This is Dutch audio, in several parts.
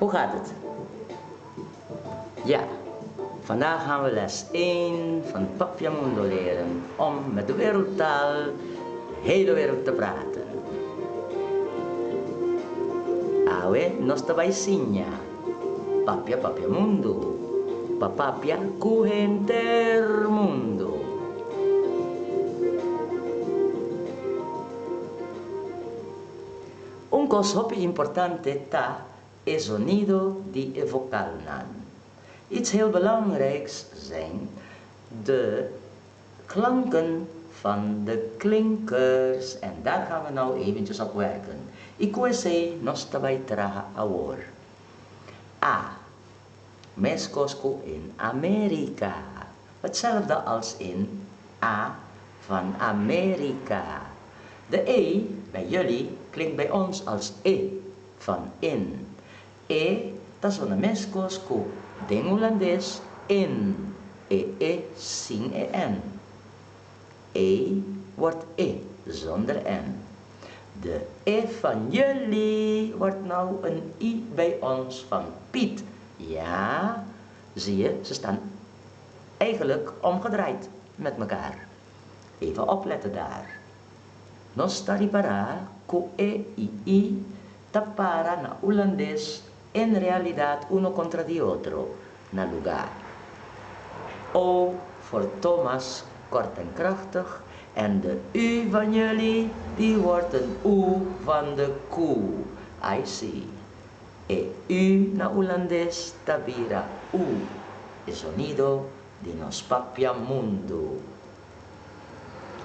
Hoe gaat het? Ja, vandaag gaan we les 1 van Papiamundo leren om met de wereldtaal de hele wereld te praten. Awe nosta vaisinha, papia papiamundo, papapia cuenter mundo. Un cosa importante ta is sonido die vocaal naam. Iets heel belangrijks zijn de klanken van de klinkers. En daar gaan we nou eventjes op werken. Ikuese nosta vai traha awor. A. Meskosku in Amerika. Hetzelfde als in A van Amerika. De E bij jullie klinkt bij ons als E van in. E, dat is van de Meskosku. Ding Hollandes in. Sing en. E wordt E zonder N. De E van jullie wordt nou een I bij ons van Piet. Ja, zie je, ze staan eigenlijk omgedraaid met elkaar. Even opletten daar. Nosta ripara ku E I tapara na Hollandes in realidad uno contra di otro na lugar. O voor Thomas kort en krachtig. En de U van jullie, die wordt een U van de koe. I see. E U na Hollandes tabira U. El sonido de nos papiamundo.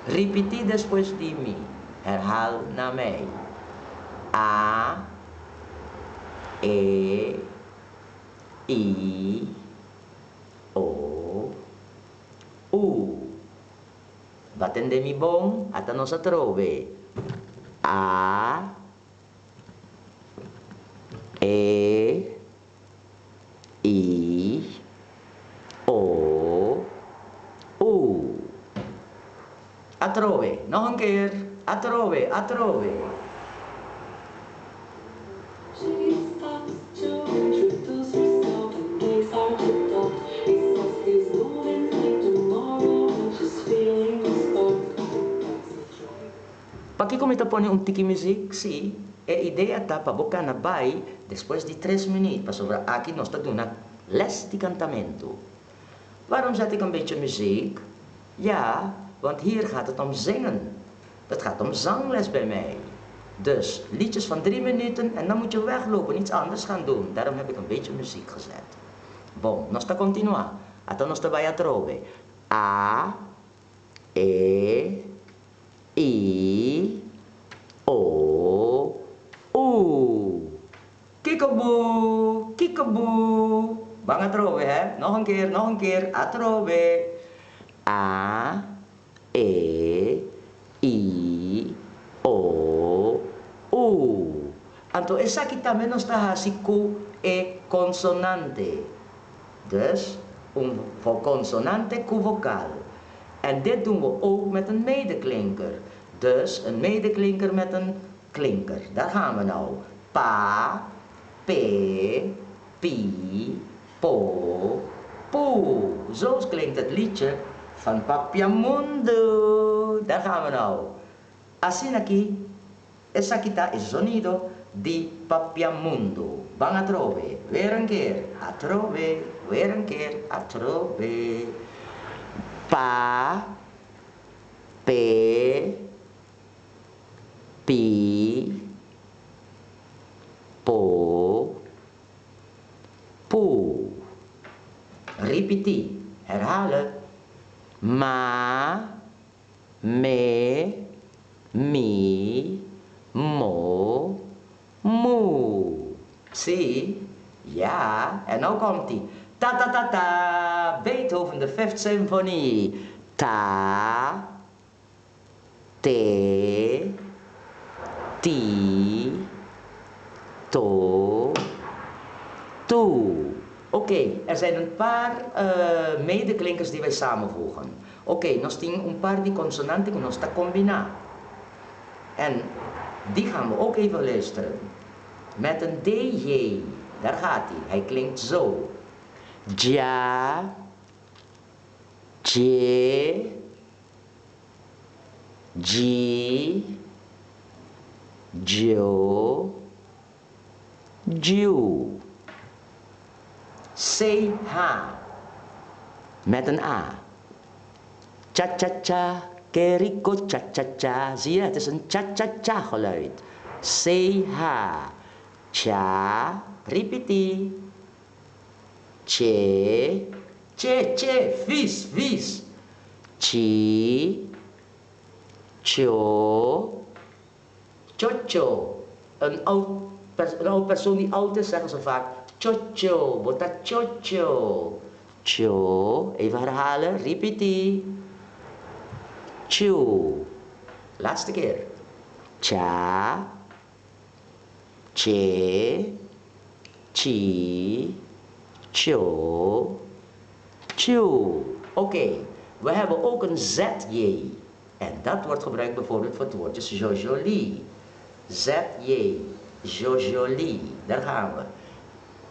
Repeti después de mí. Herhaal na mij. A. E. I. O. U. Battendemi bon, ata nos trove. A. E. I. O. U. Atrove, nog een keer. Atrove, atrove. Aqui como está pone un tiki music, sim, a ideia tá para boca na bai, depois de 3 minutos, para sobrar aqui nós estamos na les de cantamento. Waarom zet ik een beetje muziek? Ja, want hier gaat het om zingen. Het gaat om zangles bij mij. Dus liedjes van 3 minuten en dan moet je weglopen, iets anders gaan doen. Daarom heb ik een beetje muziek gezet. Bom, nós está continuar. Até nós vai a trove. A, E, I, O, U. Kikeboe, kikeboe. Bang atrove, hè? Nog een keer. Atrove. A, E, I, O, U. Anto esa kita menos tahasiku e consonante. Dus een consonante ku vocaal. En dit doen we ook met een medeklinker. Dus een medeklinker met een klinker. Daar gaan we nou. Pa, pe, pi, po, poe. Zo klinkt het liedje van Papiamundo. Daar gaan we nou. Assim aqui, essa kita is sonido di Papiamundo. Bang atrove. Weer een keer. Atrove. Weer een keer. Atrove. Pa, pe, pi, po, poe. Repeti, herhalen. Ma, me, mi, mo, moe. Zie? Ja, en nou komt ie. Ta ta ta ta, Beethoven, de 5e symfonie. Ta, te, ti, to, toe. Oké, er zijn een paar medeklinkers die wij samenvoegen. Oké, nos tienen een paar die consonanten con esta combina. En die gaan we ook even luisteren. Met een DJ. daar gaat hij. Hij klinkt zo. Ja, je, ji, jo, ju. CH met een A. Cha-cha-cha, keriko cha-cha-cha. Zie je, het is een cha-cha-cha geluid. CH. Cha, ripiti. Che, che, vis, vis. Chi, cho, cho. Een oud persoon die oud is, zeggen ze vaak chocho, bota chocho. Cho, even herhalen, ripiti. Chu. Laatste keer. Cha, che, chi, cho, chu. Oké, we hebben ook een ZJ. En dat wordt gebruikt bijvoorbeeld voor het woordje jojoli. ZJ, jojoli. Daar gaan we.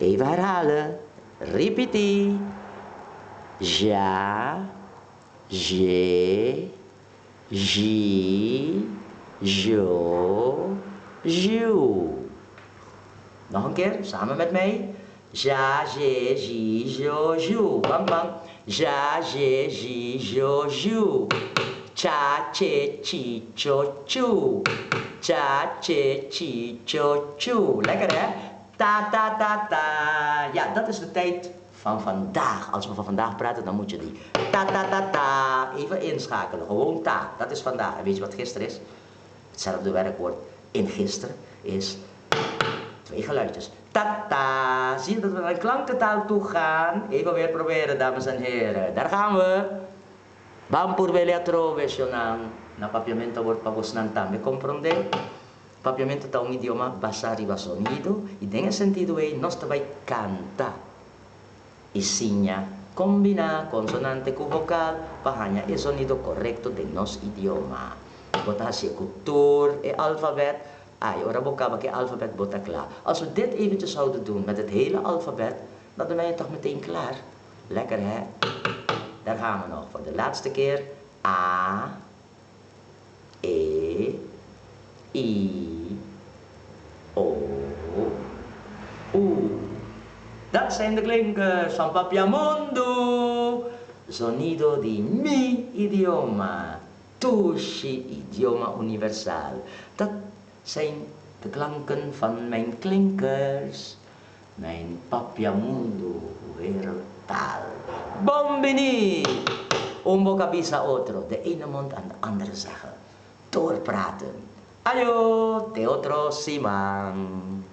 Even herhalen. Ripiti. Ja, je, ji, jo, ju. Nog een keer, samen met mij. Ja, je, ji, jo, ju. Bang, bang. Ja, je, ji, jo, ju. Cha, che, chi, cho, chu. Cha, che, chi, cho, chu. Lekker hè? Ta, ta, ta, ta. Ja, dat is de tijd van vandaag. Als we van vandaag praten, dan moet je die ta, ta, ta, ta even inschakelen. Gewoon ta. Dat is vandaag. En weet je wat gisteren is? Hetzelfde werkwoord in gisteren is 2 geluidjes. Ta, ta. Zie je dat we naar een klankentaal toe gaan? Even weer proberen, dames en heren. Daar gaan we. Bampur vele trove, sionan. Na papiamento wordt pagos nantam. Me comprende? Papiamento tá um idioma basado em sonido e tem o sentido aí nós também canta e sinha combina consonante com vocal para ganhar o sonido correto de nosso idioma. Botar assim cultuur e alfabet. Ora vocaba que alfabet bota klaar. Als we dit eventjes zouden doen met het hele alfabet, dan ben je toch meteen klaar. Lekker hè? Daar gaan we nog voor de laatste keer. A, E, I, O, U. Dat zijn de klinkers van Papiamundo. Sonido di mi idioma. Tushi idioma universal. Dat zijn de klanken van mijn klinkers. Mijn Papiamundo wereldtaal. Bombini! Un boca bisa otro. De ene mond aan de andere zeggen. Doorpraten. Ayo, te otro Simang.